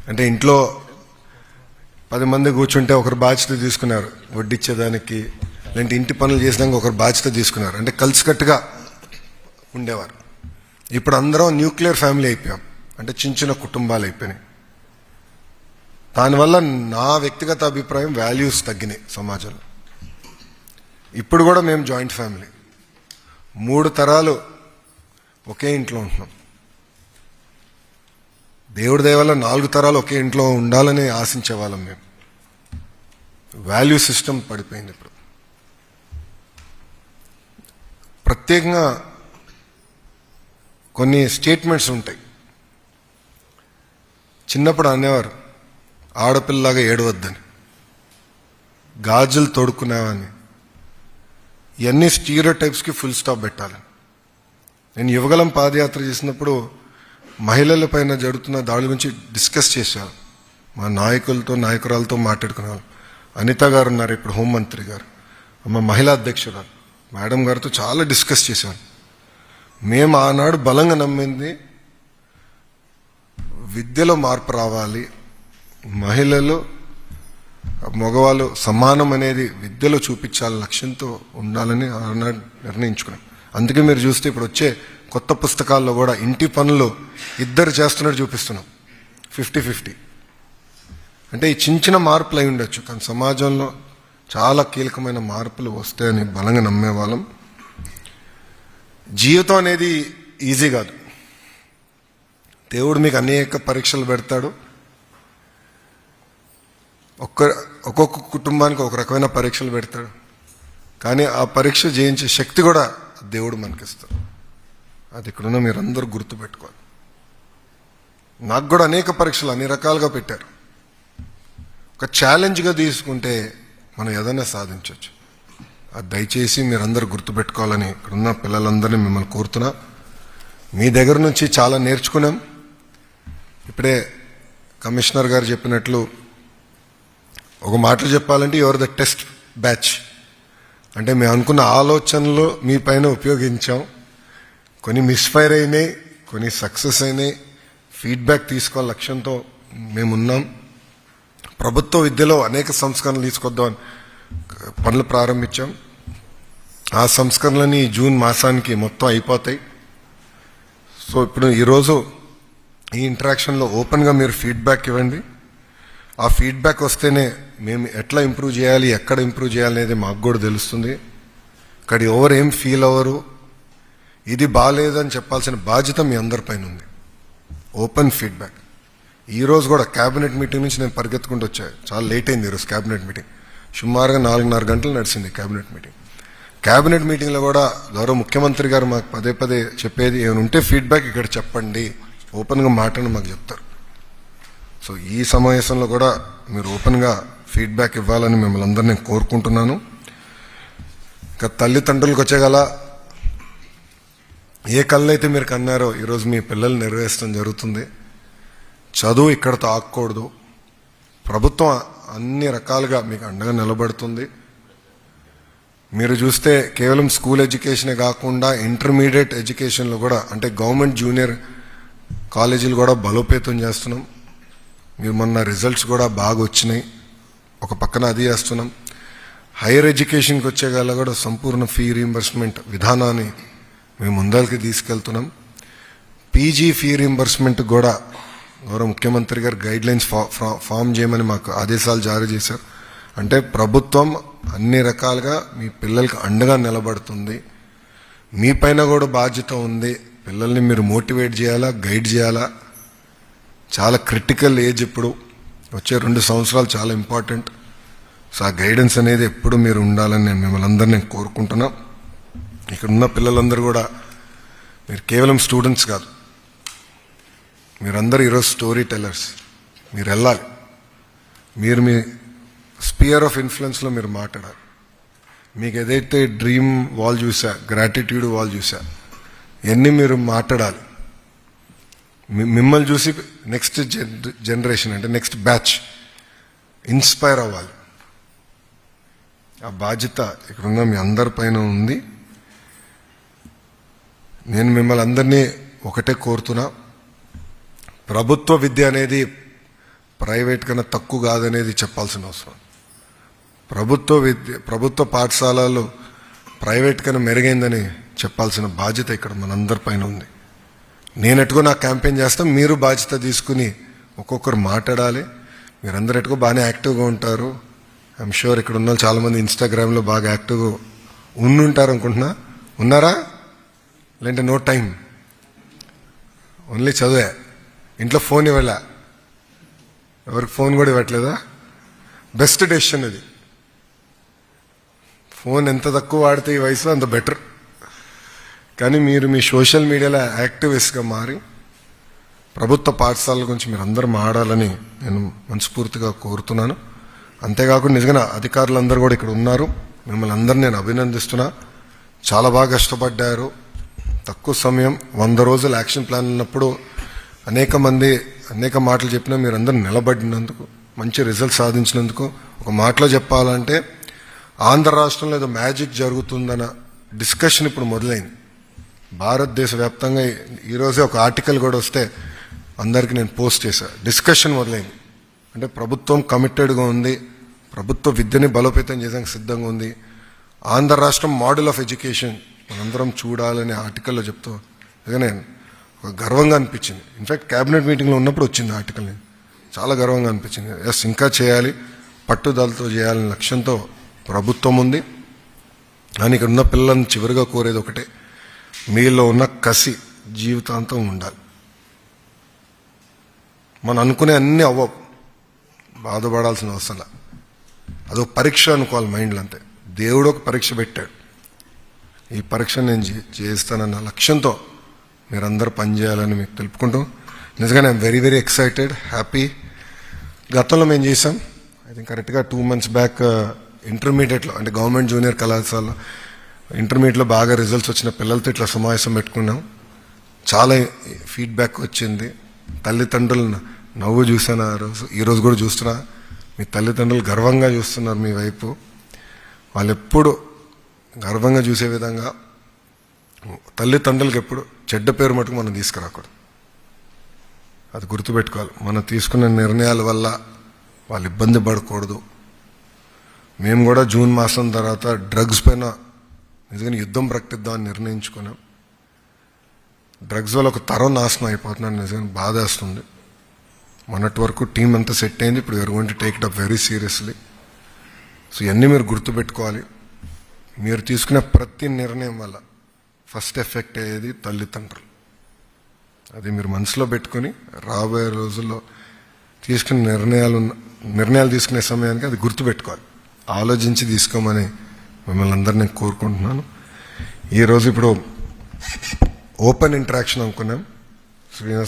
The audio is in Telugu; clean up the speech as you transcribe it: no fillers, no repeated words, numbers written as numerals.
అంటే ఇంట్లో 10 మంది కూర్చుంటే ఒకరు బాధ్యత తీసుకున్నారు, వడ్డిచ్చేదానికి లేదంటే ఇంటి పనులు చేసినాక ఒకరు బాధ్యత తీసుకున్నారు, అంటే కలిసికట్టుగా ఉండేవారు. ఇప్పుడు అందరం న్యూక్లియర్ ఫ్యామిలీ అయిపోయాం, అంటే చిన్న చిన్న కుటుంబాలు అయిపోయినాయి. దానివల్ల నా వ్యక్తిగత అభిప్రాయం వాల్యూస్ తగ్గినాయి సమాజంలో. ఇప్పుడు కూడా మేము జాయింట్ ఫ్యామిలీ, 3 తరాలు ఒకే ఇంట్లో ఉంటున్నాం. దేవుడి దయ వల్ల 4 తరాలు ఒకే ఇంట్లో ఉండాలని ఆశించే వాళ్ళం మేము. వాల్యూ సిస్టమ్ పడిపోయింది ఇప్పుడు. ప్రత్యేకంగా కొన్ని స్టేట్మెంట్స్ ఉంటాయి. చిన్నప్పుడు అనేవారు ఆడపిల్లలాగా ఏడవద్దని, గాజులు తొడుక్కునేవని. ఇవన్నీ స్టీరియోటైప్స్కి ఫుల్ స్టాప్ పెట్టాలని. నేను యువగలం పాదయాత్ర చేసినప్పుడు మహిళల పైన జరుగుతున్న దాడుల గురించి డిస్కస్ చేశాను. మా నాయకులతో నాయకురాలతో మాట్లాడుకునేవాళ్ళం. అనిత గారు ఉన్నారు ఇప్పుడు హోంమంత్రి గారు, మా మహిళా అధ్యక్షురాలు మేడం గారితో చాలా డిస్కస్ చేశాను. మేము ఆనాడు బలంగా నమ్మింది విద్యలో మార్పు రావాలి, మహిళలు మగవాళ్ళు సమానం అనేది విద్యలో చూపించాలని లక్ష్యంతో ఉండాలని ఆనాడు నిర్ణయించుకున్నాం. అందుకే మీరు చూస్తే ఇప్పుడు వచ్చే కొత్త పుస్తకాల్లో కూడా ఇంటి పనులు ఇద్దరు చేస్తున్నట్టు చూపిస్తున్నాం, 50-50. అంటే ఈ చిన్న చిన్న మార్పులు అయి ఉండొచ్చు, కానీ సమాజంలో చాలా కీలకమైన మార్పులు వస్తాయని బలంగా నమ్మేవాళ్ళం. జీవితం అనేది ఈజీ కాదు. దేవుడు మీకు అనేక పరీక్షలు పెడతాడు. ఒక్కొక్క కుటుంబానికి ఒక రకమైన పరీక్షలు పెడతాడు, కానీ ఆ పరీక్ష జయించే శక్తి కూడా దేవుడు మనకిస్తాడు. అది ఇక్కడున్న మీరందరూ గుర్తుపెట్టుకోవాలి. నాకు కూడా అనేక పరీక్షలు అన్ని రకాలుగా పెట్టారు. ఒక ఛాలెంజ్గా తీసుకుంటే మనం ఏదైనా సాధించవచ్చు. అది దయచేసి మీరందరూ గుర్తుపెట్టుకోవాలని ఇక్కడున్న పిల్లలందరినీ మిమ్మల్ని కోరుతున్నా. మీ దగ్గర నుంచి చాలా నేర్చుకున్నాం. ఇప్పుడే కమిషనర్ గారు చెప్పినట్లు ఒక మాటలు చెప్పాలంటే యువర్ ద టెస్ట్ బ్యాచ్. అంటే మేము అనుకున్న ఆలోచనలు మీ పైన ఉపయోగించాం. కొన్ని మిస్ఫైర్ అయినాయి, కొన్ని సక్సెస్ అయినాయి. ఫీడ్బ్యాక్ తీసుకోవాలి లక్ష్యంతో మేమున్నాం. ప్రభుత్వ విద్యలో అనేక సంస్కరణలు తీసుకొద్దామని పనులు ప్రారంభించాం. ఆ సంస్కరణలని జూన్ మాసానికి మొత్తం అయిపోతాయి. సో ఇప్పుడు ఈరోజు ఈ ఇంటరాక్షన్లో ఓపెన్గా మీరు ఫీడ్బ్యాక్ ఇవ్వండి. ఆ ఫీడ్బ్యాక్ వస్తేనే మేము ఎట్లా ఇంప్రూవ్ చేయాలి, ఎక్కడ ఇంప్రూవ్ చేయాలి అనేది మాకు కూడా తెలుస్తుంది. ఇక్కడ ఎవరు ఏం ఫీల్ అవ్వరు, ఇది బాగాలేదని చెప్పాల్సిన బాధ్యత మీ అందరిపైన ఉంది. Open feedback. ఈరోజు కూడా క్యాబినెట్ మీటింగ్ నుంచి నేను పరిగెత్తుకుంటూ వచ్చాను. చాలా లేట్ అయింది ఈరోజు క్యాబినెట్ మీటింగ్. సుమారుగా 4.5 గంటలు నడిచింది క్యాబినెట్ మీటింగ్. క్యాబినెట్ మీటింగ్లో కూడా గౌరవ ముఖ్యమంత్రి గారు మాకు పదే చెప్పేది, ఏమైనా ఉంటే ఫీడ్బ్యాక్ ఇక్కడ చెప్పండి, ఓపెన్గా మాట్లాడి మాకు చెప్తారు. సో ఈ సమావేశంలో కూడా మీరు ఓపెన్గా ఫీడ్బ్యాక్ ఇవ్వాలని మిమ్మల్ని అందరినీ కోరుకుంటున్నాను. ఇంకా తల్లిదండ్రులకు వచ్చేగల ఏ కళ్ళు అయితే మీరు కన్నారో ఈరోజు మీ పిల్లలు నెరవేర్చడం జరుగుతుంది. చదువు ఇక్కడతో ఆగకూడదు. ప్రభుత్వం అన్ని రకాలుగా మీకు అండగా నిలబడుతుంది. మీరు చూస్తే కేవలం స్కూల్ ఎడ్యుకేషనే కాకుండా ఇంటర్మీడియట్ ఎడ్యుకేషన్లో కూడా, అంటే గవర్నమెంట్ జూనియర్ కాలేజీలు కూడా బలోపేతం చేస్తున్నాం. మీరు మొన్న రిజల్ట్స్ కూడా బాగా వచ్చినాయి. ఒక పక్కన అది చేస్తున్నాం. హైయర్ ఎడ్యుకేషన్కి వచ్చేగల కూడా సంపూర్ణ ఫీ రీయింబర్స్మెంట్ విధానాన్ని మేము ముందరికి తీసుకెళ్తున్నాం. పీజీ ఫీ రీయింబర్స్మెంట్ కూడా గౌరవ ముఖ్యమంత్రి గారు గైడ్లైన్స్ ఫామ్ చేయమని మాకు ఆదేశాలు జారీ చేశారు. అంటే ప్రభుత్వం అన్ని రకాలుగా మీ పిల్లలకి అండగా నిలబడుతుంది. మీ పైన కూడా బాధ్యత ఉంది. పిల్లల్ని మీరు మోటివేట్ చేయాలా, గైడ్ చేయాలా. చాలా క్రిటికల్ ఏజ్ ఇప్పుడు, వచ్చే 2 సంవత్సరాలు చాలా ఇంపార్టెంట్. సో ఆ గైడెన్స్ అనేది ఎప్పుడు మీరు ఉండాలని నేను మిమ్మల్ని అందరినీ కోరుకుంటున్నాం. ఇక్కడ ఉన్న పిల్లలందరూ కూడా మీరు కేవలం స్టూడెంట్స్ కాదు, మీరందరూ ఈరోజు స్టోరీ టెల్లర్స్. మీరు వెళ్ళాలి, మీరు మీ స్పియర్ ఆఫ్ ఇన్ఫ్లుయెన్స్లో మీరు మాట్లాడాలి. మీకు ఏదైతే డ్రీమ్ వాల్ చూసా, గ్రాటిట్యూడ్ వాల్ చూసా, ఇవన్నీ మీరు మాట్లాడాలి. మిమ్మల్ని చూసి నెక్స్ట్ జనరేషన్, అంటే నెక్స్ట్ బ్యాచ్ ఇన్స్పైర్ అవ్వాలి. ఆ బాధ్యత ఇక్కడున్న మీ అందరి పైన ఉంది. నేను మిమ్మల్ని అందరినీ ఒకటే కోరుతున్నా, ప్రభుత్వ విద్య అనేది ప్రైవేట్ కన్నా తక్కువ కాదనేది చెప్పాల్సిన అవసరం. ప్రభుత్వ పాఠశాలలు ప్రైవేట్ కన్నా మెరుగైందని చెప్పాల్సిన బాధ్యత ఇక్కడ మనందరి పైన ఉంది. నేను ఎటుకో నా క్యాంపెయిన్ చేస్తాం, మీరు బాధ్యత తీసుకుని ఒక్కొక్కరు మాట్లాడాలి. మీరందరూ ఎటుకో బాగానే యాక్టివ్గా ఉంటారు. ఐఎమ్ షూర్ ఇక్కడ ఉన్న చాలామంది ఇన్స్టాగ్రామ్లో బాగా యాక్టివ్గా ఉండుంటారు అనుకుంటున్నా. ఉన్నారా? లేదంటే నో టైం, ఓన్లీ చదివే, ఇంట్లో ఫోన్ ఇవ్వలే, ఎవరికి ఫోన్ కూడా ఇవ్వట్లేదా? బెస్ట్ డెసిషన్ ఇది. ఫోన్ ఎంత తక్కువ వాడితే ఈ వయసులో అంత బెటర్. కానీ మీరు మీ సోషల్ మీడియాలో యాక్టివిస్ట్గా మారి ప్రభుత్వ పాఠశాలల గురించి మీరు అందరూ మాట్లాడాలని నేను మనస్ఫూర్తిగా కోరుతున్నాను. అంతేకాకుండా నిజంగా అధికారులందరూ కూడా ఇక్కడ ఉన్నారు. మిమ్మల్ని అందరినీ నేను అభినందిస్తున్నా. చాలా బాగా కష్టపడ్డారు. తక్కువ సమయం, 100 రోజుల యాక్షన్ ప్లాన్ ఉన్నప్పుడు అనేక మంది అనేక మాటలు చెప్పినా మీరందరూ నిలబడినందుకు, మంచి రిజల్ట్ సాధించినందుకు, ఒక మాటలో చెప్పాలంటే ఆంధ్ర రాష్ట్రంలో ఏదో మ్యాజిక్ జరుగుతుందన్న డిస్కషన్ ఇప్పుడు మొదలైంది. భారతదేశ వ్యాప్తంగా ఈరోజే ఒక ఆర్టికల్ కూడా వస్తే అందరికీ నేను పోస్ట్ చేశాను. డిస్కషన్ మొదలైంది. అంటే ప్రభుత్వం కమిటెడ్గా ఉంది, ప్రభుత్వ విద్యని బలోపేతం చేయడానికి సిద్ధంగా ఉంది. ఆంధ్ర రాష్ట్రం మోడల్ ఆఫ్ ఎడ్యుకేషన్ మనందరం చూడాలనే ఆర్టికల్లో చెప్తూ నిజంగానే ఒక గర్వంగా అనిపించింది. ఇన్ఫ్యాక్ట్ క్యాబినెట్ మీటింగ్లో ఉన్నప్పుడు వచ్చింది ఆర్టికల్. చాలా గర్వంగా అనిపించింది. ఎస్, ఇంకా చేయాలి, పట్టుదలతో చేయాలనే లక్ష్యంతో ప్రభుత్వం ఉంది. కానీ ఇక్కడ ఉన్న పిల్లలను చివరిగా కోరేది ఒకటే, మీలో ఉన్న కసి జీవితాంతం ఉండాలి. మనం అనుకునే అన్నీ అవ్వవు, బాధపడాల్సిన అవసరం. అదొక పరీక్ష అనుకోవాలి మైండ్లో, అంతే. దేవుడు ఒక పరీక్ష పెట్టాడు. ఈ పరీక్ష నేను చేస్తానన్న లక్ష్యంతో మీరందరూ పనిచేయాలని మీకు తెలుపుకుంటూ నిజంగా నేను వెరీ వెరీ ఎక్సైటెడ్, హ్యాపీ. గతంలో మేము చేసాం, ఐ థింక్ కరెక్ట్గా 2 months బ్యాక్ ఇంటర్మీడియట్లో, అంటే గవర్నమెంట్ జూనియర్ కళాశాలలో ఇంటర్మీడియట్లో బాగా రిజల్ట్స్ వచ్చిన పిల్లలతో ఇట్లా సమావేశం పెట్టుకున్నాం. చాలా ఫీడ్బ్యాక్ వచ్చింది. తల్లిదండ్రులు నవ్వు చూశాను ఆ రోజు, ఈరోజు కూడా చూస్తున్నా. మీ తల్లిదండ్రులు గర్వంగా చూస్తున్నారు మీ వైపు. వాళ్ళు ఎప్పుడు గర్వంగా చూసే విధంగా, తల్లిదండ్రులకు ఎప్పుడు చెడ్డ పేరు మటుకు మనం తీసుకురాకూడదు. అది గుర్తుపెట్టుకోవాలి. మనం తీసుకున్న నిర్ణయాల వల్ల వాళ్ళు ఇబ్బంది పడకూడదు. మేము కూడా జూన్ మాసం తర్వాత డ్రగ్స్ పైన నిజంగా యుద్ధం ప్రకటిద్దామని నిర్ణయించుకున్నాం. డ్రగ్స్ వల్ల ఒక తరం నాశనం అయిపోతున్నాడు. నిజంగా బాధ వేస్తుంది. మొన్నటి వరకు టీం అంతా సెట్ అయింది. ఇప్పుడు we are going to take it up very seriously. So ఇవన్నీ మీరు గుర్తుపెట్టుకోవాలి. మీరు తీసుకునే ప్రతి నిర్ణయం వల్ల ఫస్ట్ ఎఫెక్ట్ అయ్యేది తల్లిదండ్రులు. అది మీరు మనసులో పెట్టుకొని రాబోయే రోజుల్లో తీసుకునే నిర్ణయాలు తీసుకునే సమయానికి అది గుర్తుపెట్టుకోవాలి. ఆలోచించి తీసుకోమని మిమ్మల్ని అందరినీ నేను కోరుకుంటున్నాను. ఈరోజు ఇప్పుడు ఓపెన్ ఇంటరాక్షన్ అనుకున్నాం. శ్రీనివాస్